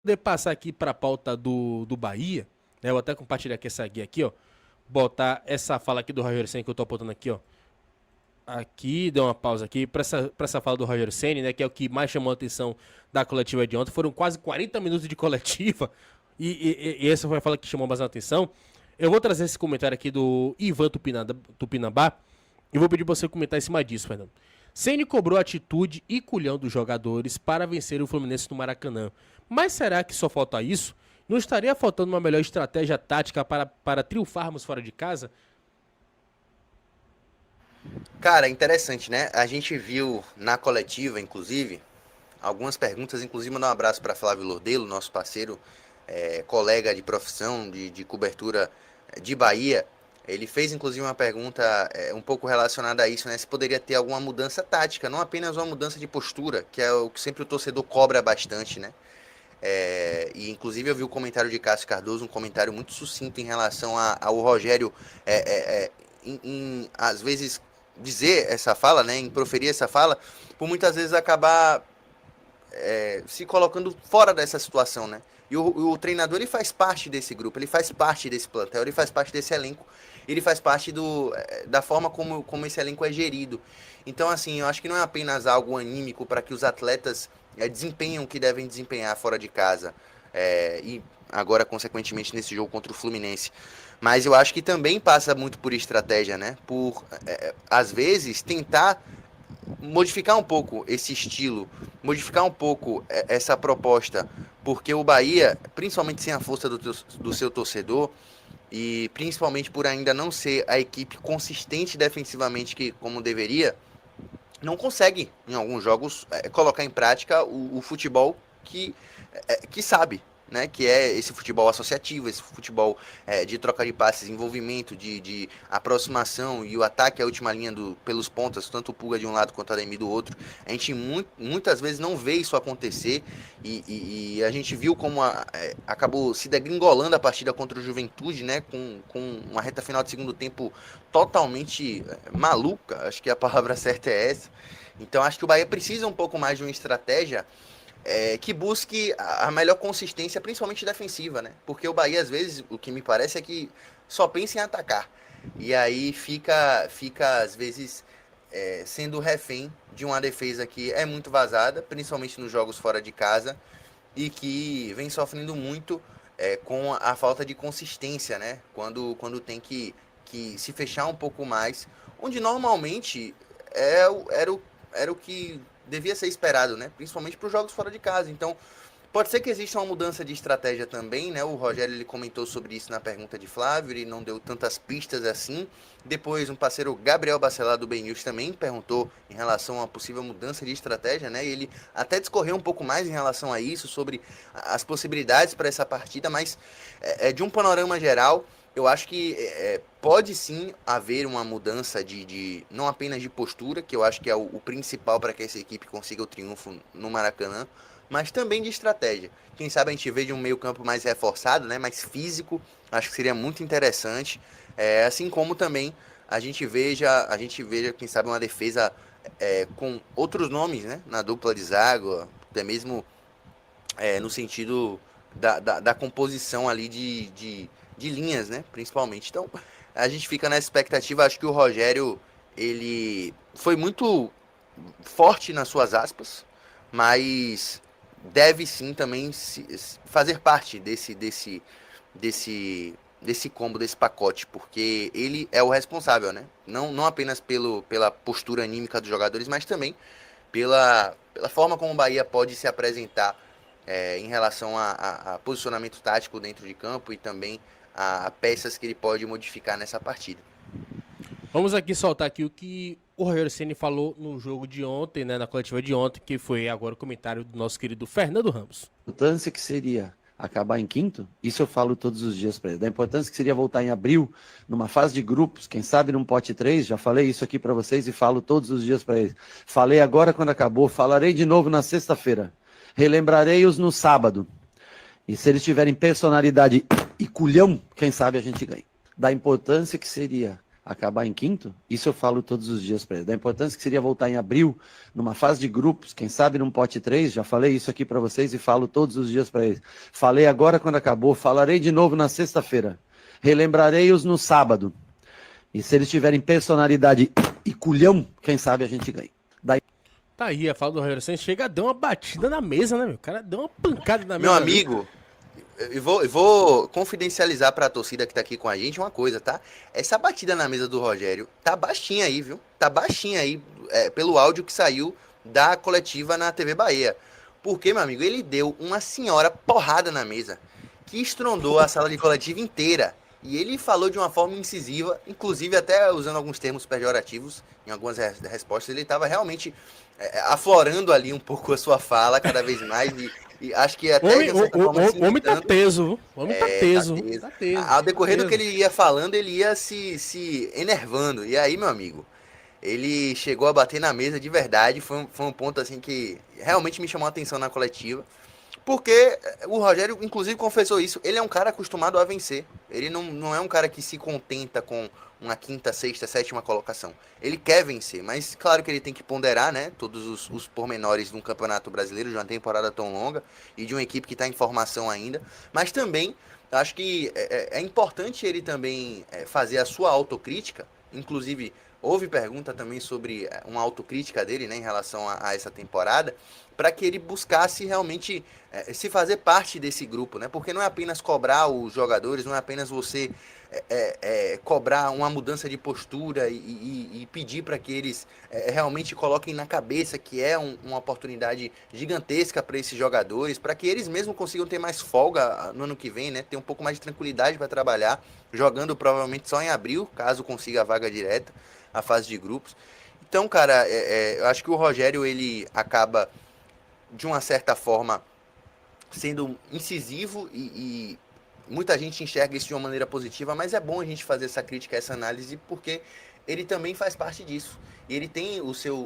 poder passar aqui para a pauta do Bahia, né? Eu vou até compartilhar aqui essa guia aqui, ó. Botar essa fala aqui do Rogério Ceni que eu tô apontando aqui, ó. Aqui, deu uma pausa aqui, para essa fala do Rogério Ceni, né? Que é o que mais chamou a atenção da coletiva de ontem. Foram quase 40 minutos de coletiva. E essa foi a fala que chamou mais a atenção. Eu vou trazer esse comentário aqui do Ivan Tupinambá. E vou pedir pra você comentar em cima disso, Fernando. Ceni cobrou atitude e culhão dos jogadores para vencer o Fluminense no Maracanã. Mas será que só falta isso? Não estaria faltando uma melhor estratégia tática para triunfarmos fora de casa? Cara, interessante, né? A gente viu na coletiva, inclusive, algumas perguntas, inclusive mandar um abraço para Flávio Lordelo, nosso parceiro, colega de profissão, de cobertura de Bahia. Ele fez, inclusive, uma pergunta um pouco relacionada a isso, né? Se poderia ter alguma mudança tática, não apenas uma mudança de postura, que é o que sempre o torcedor cobra bastante, né? E, inclusive, eu vi o comentário de Cássio Cardoso, um comentário muito sucinto em relação ao Rogério, às vezes, dizer essa fala, né? Em proferir essa fala, por muitas vezes acabar se colocando fora dessa situação, né? E o treinador, ele faz parte desse grupo, ele faz parte desse plantel, ele faz parte desse elenco, ele faz parte da forma como esse elenco é gerido. Então, assim, eu acho que não é apenas algo anímico para que os atletas desempenhem o que devem desempenhar fora de casa, e agora, consequentemente, nesse jogo contra o Fluminense. Mas eu acho que também passa muito por estratégia, né? Por, às vezes, tentar modificar um pouco esse estilo, modificar um pouco essa proposta, porque o Bahia, principalmente sem a força do seu torcedor, e principalmente por ainda não ser a equipe consistente defensivamente como deveria, não consegue, em alguns jogos, colocar em prática o futebol que sabe, né? Que é esse futebol associativo, esse futebol de troca de passes, envolvimento, de aproximação e o ataque à última linha pelos pontas, tanto o Pulga de um lado quanto o Ademir do outro. A gente muitas vezes não vê isso acontecer e a gente viu como acabou se degringolando a partida contra o Juventude, né? Com uma reta final de segundo tempo totalmente maluca, acho que a palavra certa é essa. Então acho que o Bahia precisa um pouco mais de uma estratégia que busque a melhor consistência, principalmente defensiva, né? Porque o Bahia, às vezes, o que me parece é que só pensa em atacar. E aí fica às vezes, sendo refém de uma defesa que é muito vazada, principalmente nos jogos fora de casa, e que vem sofrendo muito com a falta de consistência, né? Quando tem que se fechar um pouco mais, onde normalmente era o que devia ser esperado, né? Principalmente para os jogos fora de casa. Então, pode ser que exista uma mudança de estratégia também, né? O Rogério, ele comentou sobre isso na pergunta de Flávio, ele não deu tantas pistas assim. Depois, um parceiro, Gabriel Bacelar, do BNews, também perguntou em relação a uma possível mudança de estratégia, né? E ele até discorreu um pouco mais em relação a isso, sobre as possibilidades para essa partida, mas de um panorama geral, eu acho que pode sim haver uma mudança não apenas de postura, que eu acho que é o principal para que essa equipe consiga o triunfo no Maracanã, mas também de estratégia. Quem sabe a gente vê de um meio campo mais reforçado, né, mais físico, acho que seria muito interessante. Assim como também a gente veja, quem sabe, uma defesa com outros nomes, né, na dupla de zaga, até mesmo no sentido da composição ali de linhas, né, principalmente. Então, a gente fica nessa expectativa. Acho que o Rogério, ele foi muito forte nas suas aspas, mas deve sim também fazer parte desse combo, desse pacote, porque ele é o responsável, né? Não apenas pela postura anímica dos jogadores, mas também pela forma como o Bahia pode se apresentar em relação a posicionamento tático dentro de campo e também a peças que ele pode modificar nessa partida. Vamos aqui soltar aqui o que o Rogério Ceni falou no jogo de ontem, né, na coletiva de ontem, que foi agora o comentário do nosso querido Fernando Ramos. A importância que seria acabar em quinto, isso eu falo todos os dias para ele. Da importância que seria voltar em abril, numa fase de grupos, quem sabe num pote 3, já falei isso aqui para vocês e falo todos os dias para eles. Falei agora quando acabou, falarei de novo na sexta-feira. Relembrarei-os no sábado. E se eles tiverem personalidade e culhão, quem sabe a gente ganha. Da importância que seria acabar em quinto, isso eu falo todos os dias para ele. Da importância que seria voltar em abril, numa fase de grupos, quem sabe num pote 3, já falei isso aqui para vocês e falo todos os dias para eles. Falei agora quando acabou, falarei de novo na sexta-feira. Relembrarei-os no sábado. E se eles tiverem personalidade e culhão, quem sabe a gente ganha. Daí... Tá aí, a fala do Rogério Ceni chega, deu uma batida na mesa, né, meu? O cara deu uma pancada na mesa. Meu amigo, eu vou confidencializar pra torcida que tá aqui com a gente uma coisa, tá? Essa batida na mesa do Rogério tá baixinha aí, viu? Tá baixinha aí, pelo áudio que saiu da coletiva na TV Bahia. Porque, meu amigo, ele deu uma senhora porrada na mesa, que estrondou a sala de coletiva inteira. E ele falou de uma forma incisiva, inclusive até usando alguns termos pejorativos em algumas respostas. Ele estava realmente aflorando ali um pouco a sua fala cada vez mais. E acho que até de certa forma, se O homem tá irritando. teso, viu? O homem tá teso. Tá teso. Tá teso. Ao decorrer tá do que teso. ele ia falando, ele ia se enervando. E aí, meu amigo, ele chegou a bater na mesa de verdade. Foi um ponto assim que realmente me chamou a atenção na coletiva. Porque o Rogério, inclusive, confessou isso. Ele é um cara acostumado a vencer. Ele não é um cara que se contenta com uma quinta, sexta, sétima colocação. Ele quer vencer, mas claro que ele tem que ponderar, né? Todos os pormenores de um campeonato brasileiro, de uma temporada tão longa e de uma equipe que está em formação ainda. Mas também, acho que é importante ele também fazer a sua autocrítica. Inclusive, houve pergunta também sobre uma autocrítica dele, né, em relação a essa temporada, para que ele buscasse realmente se fazer parte desse grupo, né? Porque não é apenas cobrar os jogadores, não é apenas você cobrar uma mudança de postura e pedir para que eles realmente coloquem na cabeça que é uma oportunidade gigantesca para esses jogadores, para que eles mesmos consigam ter mais folga no ano que vem, né? Ter um pouco mais de tranquilidade para trabalhar, jogando provavelmente só em abril, caso consiga a vaga direta, a fase de grupos. Então, cara, eu acho que o Rogério, ele acaba, de uma certa forma, sendo incisivo e muita gente enxerga isso de uma maneira positiva, mas é bom a gente fazer essa crítica, essa análise, porque ele também faz parte disso. E ele tem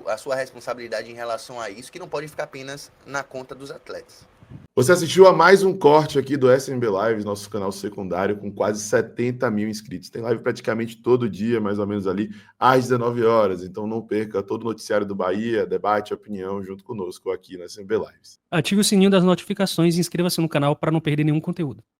a sua responsabilidade em relação a isso, que não pode ficar apenas na conta dos atletas. Você assistiu a mais um corte aqui do SMB Live, nosso canal secundário, com quase 70 mil inscritos. Tem live praticamente todo dia, mais ou menos ali, às 19 horas. Então não perca todo o noticiário do Bahia, debate, opinião, junto conosco aqui na SMB Lives. Ative o sininho das notificações e inscreva-se no canal para não perder nenhum conteúdo.